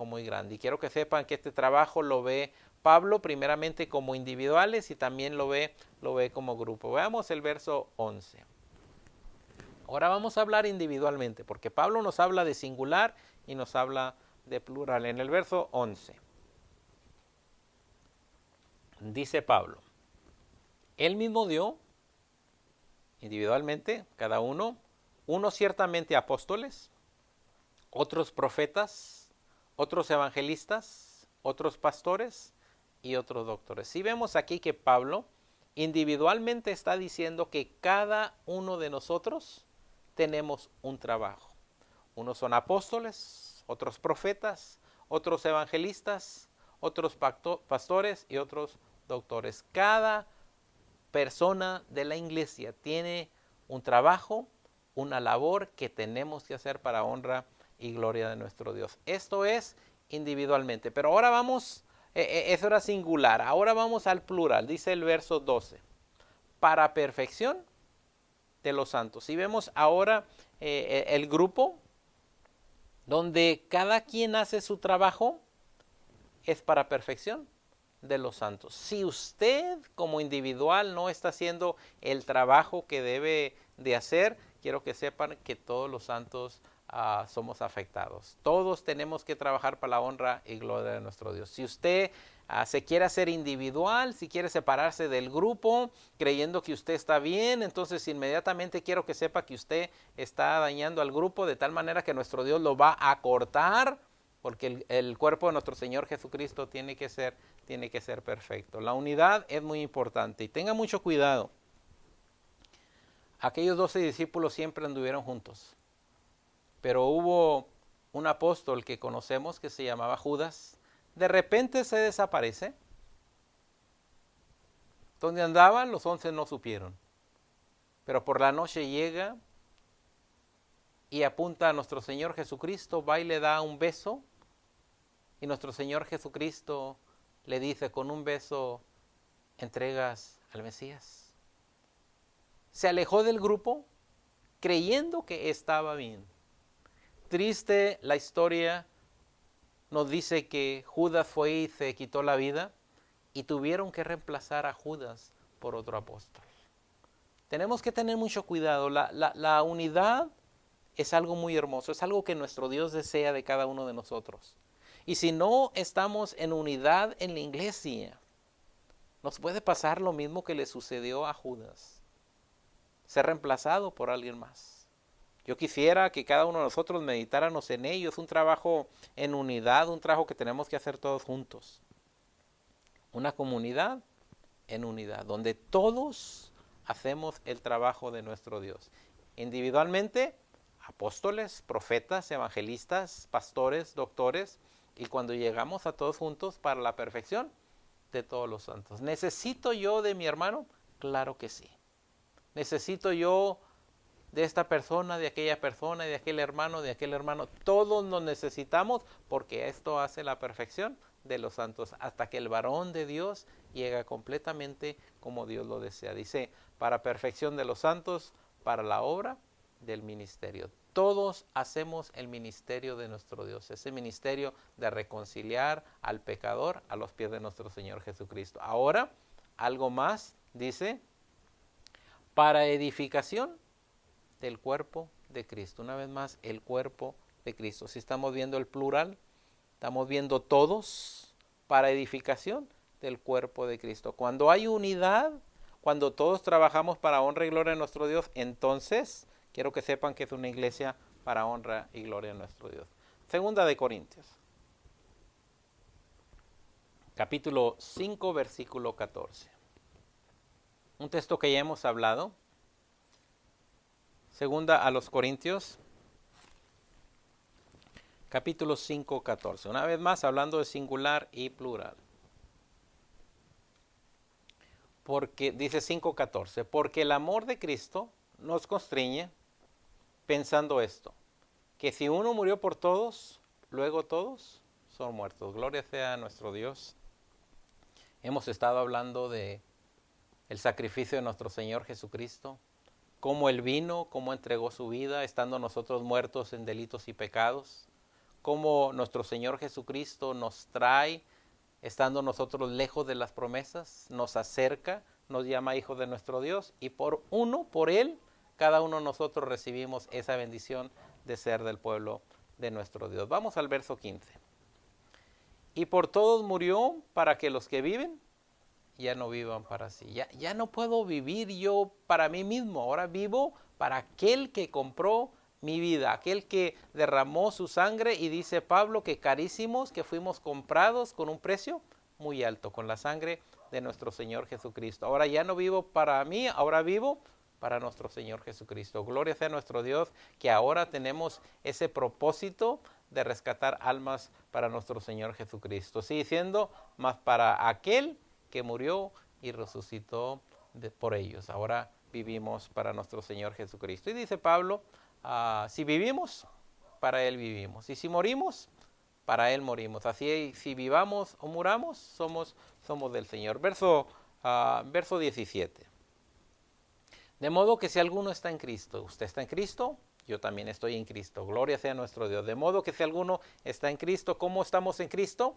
Speaker 1: muy grande. Y quiero que sepan que este trabajo lo ve Pablo primeramente como individuales y también lo ve como grupo. Veamos el verso 11. Ahora vamos a hablar individualmente, porque Pablo nos habla de singular y nos habla de plural. En el verso 11 dice Pablo, él mismo dio individualmente, cada uno, unos ciertamente apóstoles, otros profetas, otros evangelistas, otros pastores y otros doctores. Si vemos aquí que Pablo individualmente está diciendo que cada uno de nosotros tenemos un trabajo. Unos son apóstoles, otros profetas, otros evangelistas, otros pastores y otros doctores. Cada persona de la iglesia tiene un trabajo, una labor que tenemos que hacer para honra y gloria de nuestro Dios. Esto es individualmente. Pero ahora vamos, eso era singular, ahora vamos al plural. Dice el verso 12, para perfección de los santos. Si vemos ahora el grupo donde cada quien hace su trabajo, es para perfección de los santos. Si usted como individual no está haciendo el trabajo que debe de hacer, quiero que sepan que todos los santos somos afectados. Todos tenemos que trabajar para la honra y gloria de nuestro Dios. Si usted se quiere hacer individual, si quiere separarse del grupo, creyendo que usted está bien, entonces inmediatamente quiero que sepa que usted está dañando al grupo de tal manera que nuestro Dios lo va a cortar, porque el cuerpo de nuestro Señor Jesucristo tiene que ser perfecto. La unidad es muy importante y tenga mucho cuidado. Aquellos 12 discípulos siempre anduvieron juntos, pero hubo un apóstol que conocemos que se llamaba Judas. De repente se desaparece. ¿Dónde andaban? Los 11 no supieron. Pero por la noche llega y apunta a nuestro Señor Jesucristo, va y le da un beso. Y nuestro Señor Jesucristo le dice, con un beso entregas al Mesías. Se alejó del grupo creyendo que estaba bien. Triste la historia, nos dice que Judas fue y se quitó la vida y tuvieron que reemplazar a Judas por otro apóstol. Tenemos que tener mucho cuidado. La unidad es algo muy hermoso, es algo que nuestro Dios desea de cada uno de nosotros. Y si no estamos en unidad en la iglesia, nos puede pasar lo mismo que le sucedió a Judas, ser reemplazado por alguien más. Yo quisiera que cada uno de nosotros meditáramos en ello. Es un trabajo en unidad, un trabajo que tenemos que hacer todos juntos. Una comunidad en unidad, donde todos hacemos el trabajo de nuestro Dios. Individualmente, apóstoles, profetas, evangelistas, pastores, doctores, y cuando llegamos a todos juntos para la perfección de todos los santos. ¿Necesito yo de mi hermano? Claro que sí. ¿Necesito yo de esta persona, de aquella persona, de aquel hermano, de aquel hermano? Todos nos necesitamos, porque esto hace la perfección de los santos, hasta que el varón de Dios llega completamente como Dios lo desea. Dice, para perfección de los santos, para la obra del ministerio. Todos hacemos el ministerio de nuestro Dios, ese ministerio de reconciliar al pecador a los pies de nuestro Señor Jesucristo. Ahora, algo más, dice, para edificación del cuerpo de Cristo. Una vez más, el cuerpo de Cristo. Si estamos viendo el plural, estamos viendo todos para edificación del cuerpo de Cristo. Cuando hay unidad, cuando todos trabajamos para honra y gloria de nuestro Dios, entonces quiero que sepan que es una iglesia para honra y gloria de nuestro Dios. Segunda de Corintios, capítulo 5, versículo 14. Un texto que ya hemos hablado. Segunda a los Corintios, capítulo 5, 14. Una vez más, hablando de singular y plural. porque dice 5:14, porque el amor de Cristo nos constriñe pensando esto, que si uno murió por todos, luego todos son muertos. Gloria sea a nuestro Dios. Hemos estado hablando de el sacrificio de nuestro Señor Jesucristo, cómo Él vino, cómo entregó su vida, estando nosotros muertos en delitos y pecados, cómo nuestro Señor Jesucristo nos trae, estando nosotros lejos de las promesas, nos acerca, nos llama hijos de nuestro Dios, y por Él, cada uno de nosotros recibimos esa bendición de ser del pueblo de nuestro Dios. Vamos al verso 15. Y por todos murió para que los que viven ya no vivan para sí. Ya no puedo vivir yo para mí mismo. Ahora vivo para aquel que compró mi vida, aquel que derramó su sangre, y dice Pablo que carísimos, que fuimos comprados con un precio muy alto, con la sangre de nuestro Señor Jesucristo. Ahora ya no vivo para mí, ahora vivo para nuestro Señor Jesucristo. Gloria sea a nuestro Dios, que ahora tenemos ese propósito de rescatar almas para nuestro Señor Jesucristo. Sigue diciendo, más para aquel que murió y resucitó por ellos. Ahora vivimos para nuestro Señor Jesucristo. Y dice Pablo, si vivimos, para Él vivimos. Y si morimos, para Él morimos. Así, si vivamos o muramos, somos del Señor. Verso 17. De modo que si alguno está en Cristo, usted está en Cristo, yo también estoy en Cristo. Gloria sea a nuestro Dios. De modo que si alguno está en Cristo, ¿cómo estamos en Cristo?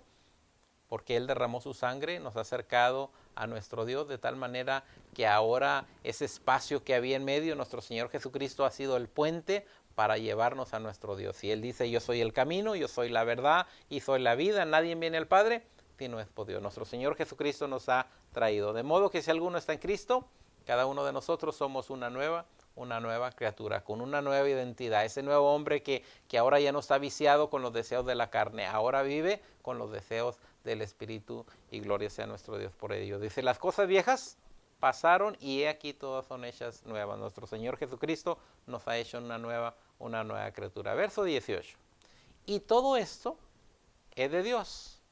Speaker 1: Porque Él derramó su sangre, nos ha acercado a nuestro Dios, de tal manera que ahora ese espacio que había en medio, nuestro Señor Jesucristo ha sido el puente para llevarnos a nuestro Dios. Y Él dice, yo soy el camino, yo soy la verdad y soy la vida, nadie viene al Padre si no es por Dios. Nuestro Señor Jesucristo nos ha traído. De modo que si alguno está en Cristo, cada uno de nosotros somos una nueva criatura, con una nueva identidad. Ese nuevo hombre que ahora ya no está viciado con los deseos de la carne, ahora vive con los deseos del Espíritu, y gloria sea a nuestro Dios por ello. Dice, las cosas viejas pasaron y he aquí todas son hechas nuevas. Nuestro Señor Jesucristo nos ha hecho una nueva criatura. Verso 18. Y todo esto es de Dios,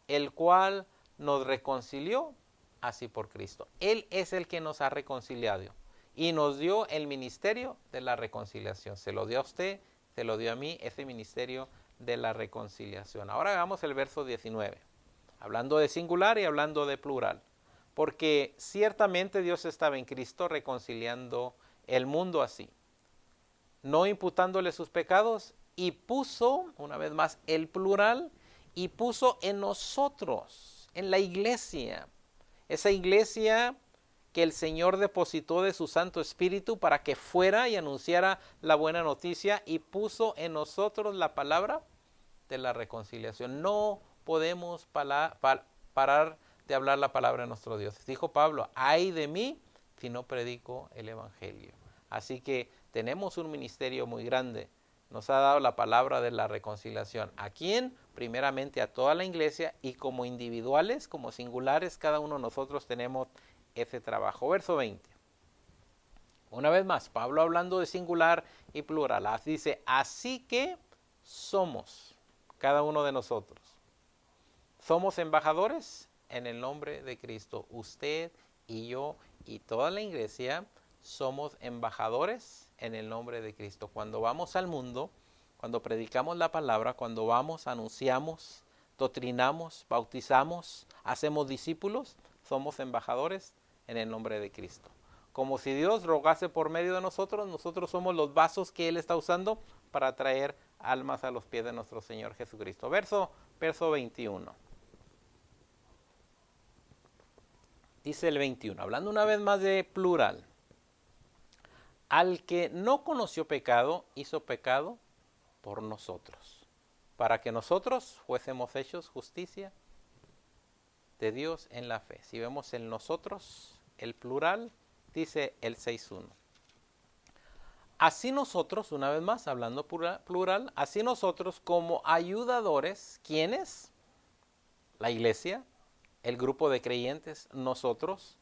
Speaker 1: el cual nos reconcilió así por Cristo. Él es el que nos ha reconciliado y nos dio el ministerio de la reconciliación. Se lo dio a usted, se lo dio a mí, ese ministerio de la reconciliación. Ahora hagamos el verso 19, hablando de singular y hablando de plural. Porque ciertamente Dios estaba en Cristo reconciliando el mundo así, no imputándole sus pecados, y puso, una vez más, el plural, y puso en nosotros, en la iglesia, esa iglesia que el Señor depositó de su Santo Espíritu para que fuera y anunciara la buena noticia, y puso en nosotros la palabra de la reconciliación. No podemos parar de hablar la palabra de nuestro Dios. Dijo Pablo, ay de mí si no predico el Evangelio. Así que tenemos un ministerio muy grande. Nos ha dado la palabra de la reconciliación. ¿A quién? Primeramente a toda la iglesia, y como individuales, como singulares, cada uno de nosotros tenemos ese trabajo. Verso 20. Una vez más, Pablo hablando de singular y plural. Dice, así que somos, cada uno de nosotros, somos embajadores en el nombre de Cristo. Usted y yo y toda la iglesia somos embajadores en el nombre de Cristo. Cuando vamos al mundo, cuando predicamos la palabra, cuando vamos, anunciamos, doctrinamos, bautizamos, hacemos discípulos, somos embajadores en el nombre de Cristo. Como si Dios rogase por medio de nosotros, nosotros somos los vasos que Él está usando para traer almas a los pies de nuestro Señor Jesucristo. Verso 21. Dice el 21, hablando una vez más de plural. Al que no conoció pecado, hizo pecado por nosotros, para que nosotros fuésemos hechos justicia de Dios en la fe. Si vemos en nosotros, el plural, dice el 6.1. Así nosotros, una vez más, hablando plural, así nosotros como ayudadores, ¿quiénes? La iglesia, el grupo de creyentes, nosotros.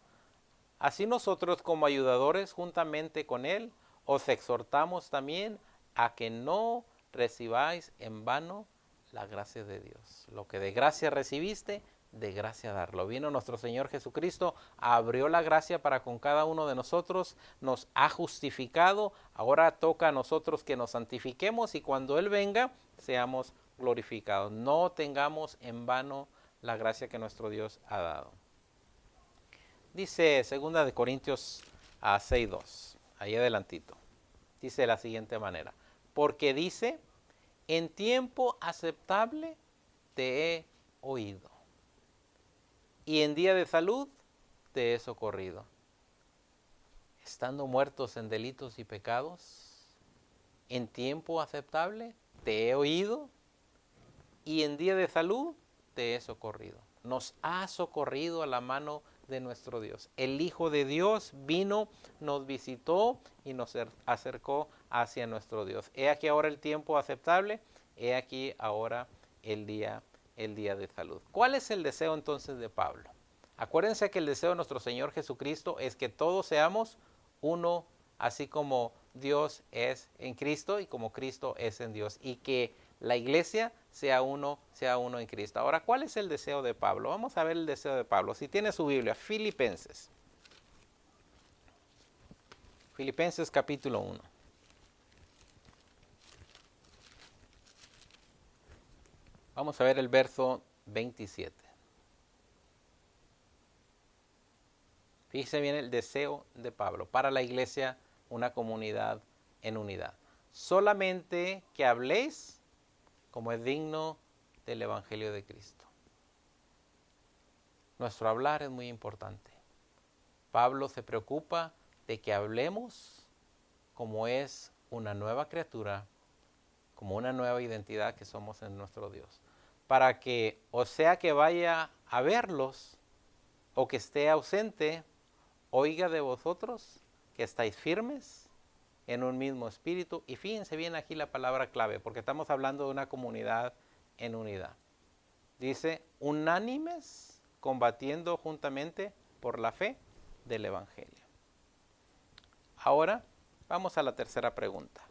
Speaker 1: Así nosotros como ayudadores, juntamente con Él, os exhortamos también a que no recibáis en vano la gracia de Dios. Lo que de gracia recibiste, de gracia darlo. Vino nuestro Señor Jesucristo, abrió la gracia para con cada uno de nosotros, nos ha justificado, ahora toca a nosotros que nos santifiquemos y cuando Él venga seamos glorificados. No tengamos en vano la gracia que nuestro Dios ha dado. Dice 2 de Corintios 6:2, ahí adelantito. Dice de la siguiente manera, porque dice, en tiempo aceptable te he oído, y en día de salud te he socorrido. Estando muertos en delitos y pecados, en tiempo aceptable te he oído, y en día de salud te he socorrido. Nos ha socorrido a la mano de nuestro Dios. El Hijo de Dios vino, nos visitó y nos acercó hacia nuestro Dios. He aquí ahora el tiempo aceptable, he aquí ahora el día de salud. ¿Cuál es el deseo entonces de Pablo? Acuérdense que el deseo de nuestro Señor Jesucristo es que todos seamos uno, así como Dios es en Cristo y como Cristo es en Dios, y que la iglesia sea uno en Cristo. Ahora, ¿cuál es el deseo de Pablo? Vamos a ver el deseo de Pablo. Si tiene su Biblia, Filipenses capítulo 1. Vamos a ver el verso 27. Fíjese bien el deseo de Pablo para la iglesia, una comunidad en unidad. Solamente que habléis como es digno del Evangelio de Cristo. Nuestro hablar es muy importante. Pablo se preocupa de que hablemos como es una nueva criatura, como una nueva identidad que somos en nuestro Dios. Para que, o sea que vaya a verlos, o que esté ausente, oiga de vosotros que estáis firmes en un mismo espíritu. Y fíjense bien aquí la palabra clave, porque estamos hablando de una comunidad en unidad. Dice, unánimes, combatiendo juntamente por la fe del Evangelio. Ahora vamos a la tercera pregunta.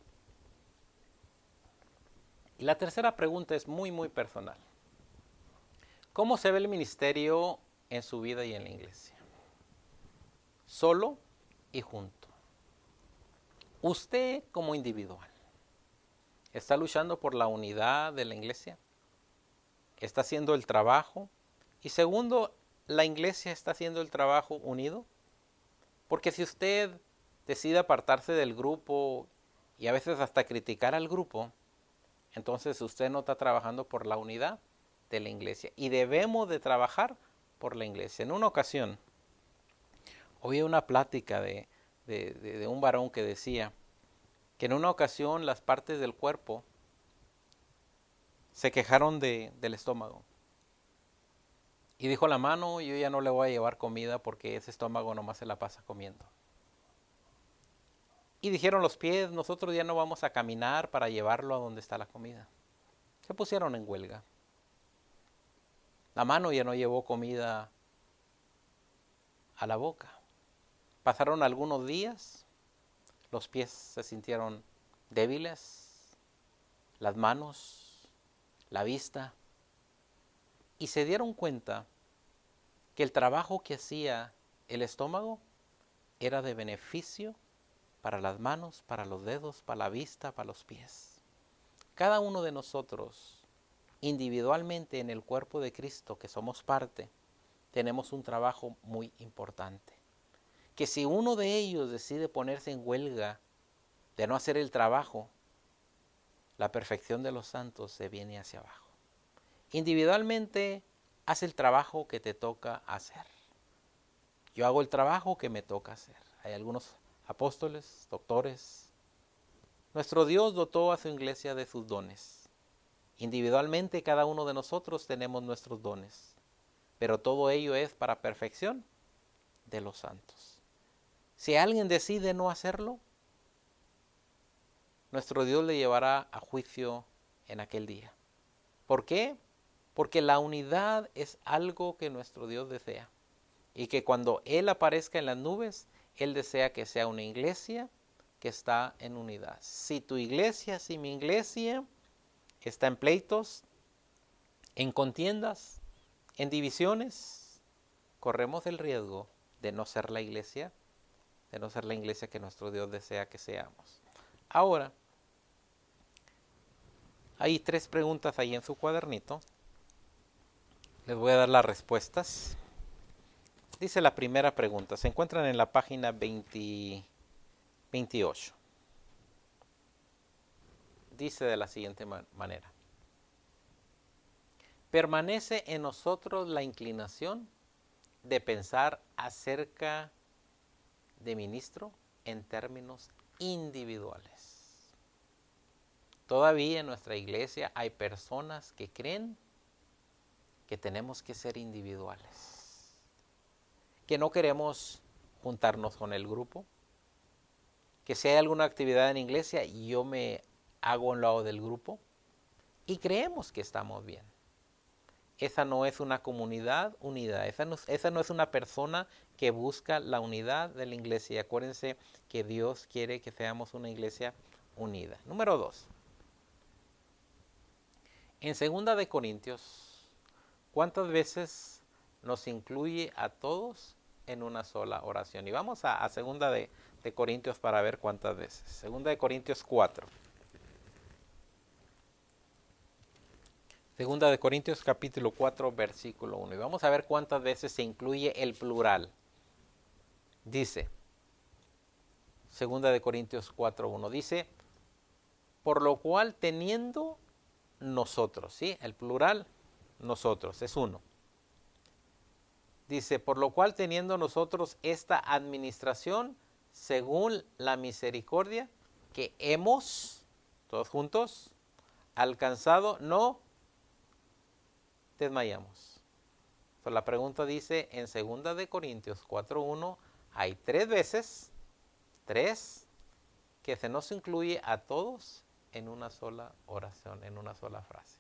Speaker 1: Y la tercera pregunta es muy, muy personal. ¿Cómo se ve el ministerio en su vida y en la iglesia? Solo y junto. Usted como individual, ¿está luchando por la unidad de la iglesia? ¿Está haciendo el trabajo? Y segundo, ¿la iglesia está haciendo el trabajo unido? Porque si usted decide apartarse del grupo y a veces hasta criticar al grupo, entonces usted no está trabajando por la unidad de la iglesia. Y debemos de trabajar por la iglesia. En una ocasión, oí una plática de un varón que decía que en una ocasión las partes del cuerpo se quejaron del estómago. Y dijo la mano, yo ya no le voy a llevar comida porque ese estómago nomás se la pasa comiendo. Y dijeron los pies, nosotros ya no vamos a caminar para llevarlo a donde está la comida. Se pusieron en huelga. La mano ya no llevó comida a la boca. Pasaron algunos días, los pies se sintieron débiles, las manos, la vista, y se dieron cuenta que el trabajo que hacía el estómago era de beneficio para las manos, para los dedos, para la vista, para los pies. Cada uno de nosotros, individualmente en el cuerpo de Cristo, que somos parte, tenemos un trabajo muy importante. Que si uno de ellos decide ponerse en huelga de no hacer el trabajo, la perfección de los santos se viene hacia abajo. Individualmente, haz el trabajo que te toca hacer. Yo hago el trabajo que me toca hacer. Hay algunos apóstoles, doctores. Nuestro Dios dotó a su iglesia de sus dones. Individualmente, cada uno de nosotros tenemos nuestros dones. Pero todo ello es para perfección de los santos. Si alguien decide no hacerlo, nuestro Dios le llevará a juicio en aquel día. ¿Por qué? Porque la unidad es algo que nuestro Dios desea. Y que cuando Él aparezca en las nubes, Él desea que sea una iglesia que está en unidad. Si tu iglesia, si mi iglesia está en pleitos, en contiendas, En divisiones corremos el riesgo de no ser la iglesia, que nuestro Dios desea que seamos. Ahora, hay 3 preguntas ahí en su cuadernito. Les voy a dar las respuestas. Dice la primera pregunta, se encuentran en la página 28. Dice de la siguiente manera. ¿Permanece en nosotros la inclinación de pensar acerca de ministro en términos individuales? Todavía en nuestra iglesia hay personas que creen que tenemos que ser individuales, que no queremos juntarnos con el grupo, que si hay alguna actividad en la iglesia yo me hago a un lado del grupo y creemos que estamos bien. Esa no es una comunidad unida, esa no es una persona que busca la unidad de la iglesia. Acuérdense que Dios quiere que seamos una iglesia unida. Número 2. En 2 de Corintios, ¿cuántas veces nos incluye a todos en una sola oración? Y vamos a 2 de Corintios para ver cuántas veces. 2 de Corintios 4. 2 de Corintios capítulo 4 versículo 1. Y vamos a ver cuántas veces se incluye el plural. Dice, 2 de Corintios 4:1, dice, por lo cual teniendo nosotros, ¿sí? El plural, nosotros, es uno. Dice, por lo cual teniendo nosotros esta administración, según la misericordia que hemos, todos juntos, alcanzado, no desmayamos. So, la pregunta dice, en 2 de Corintios 4:1, hay 3 veces, 3, que se nos incluye a todos en una sola oración, en una sola frase.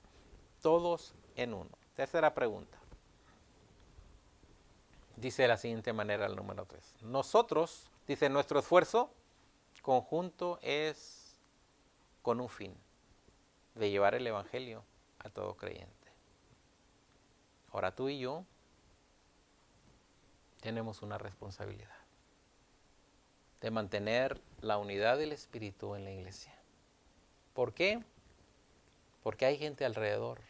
Speaker 1: Todos en uno. Tercera pregunta. Dice de la siguiente manera el número 3. Nosotros, dice, nuestro esfuerzo conjunto es con un fin, de llevar el evangelio a todo creyente. Ahora tú y yo tenemos una responsabilidad de mantener la unidad del Espíritu en la iglesia. ¿Por qué? Porque hay gente alrededor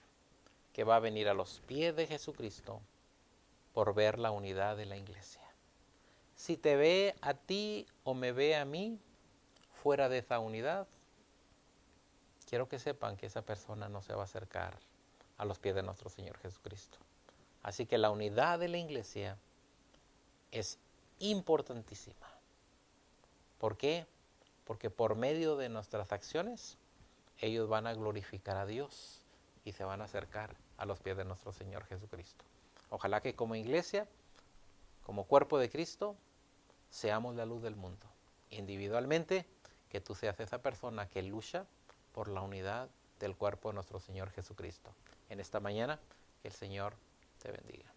Speaker 1: que va a venir a los pies de Jesucristo por ver la unidad de la iglesia. Si te ve a ti o me ve a mí fuera de esa unidad, quiero que sepan que esa persona no se va a acercar a los pies de nuestro Señor Jesucristo. Así que la unidad de la iglesia es importantísima. ¿Por qué? Porque por medio de nuestras acciones, ellos van a glorificar a Dios y se van a acercar a los pies de nuestro Señor Jesucristo. Ojalá que como iglesia, como cuerpo de Cristo, seamos la luz del mundo. Individualmente, que tú seas esa persona que lucha por la unidad del cuerpo de nuestro Señor Jesucristo. En esta mañana, que el Señor te bendiga.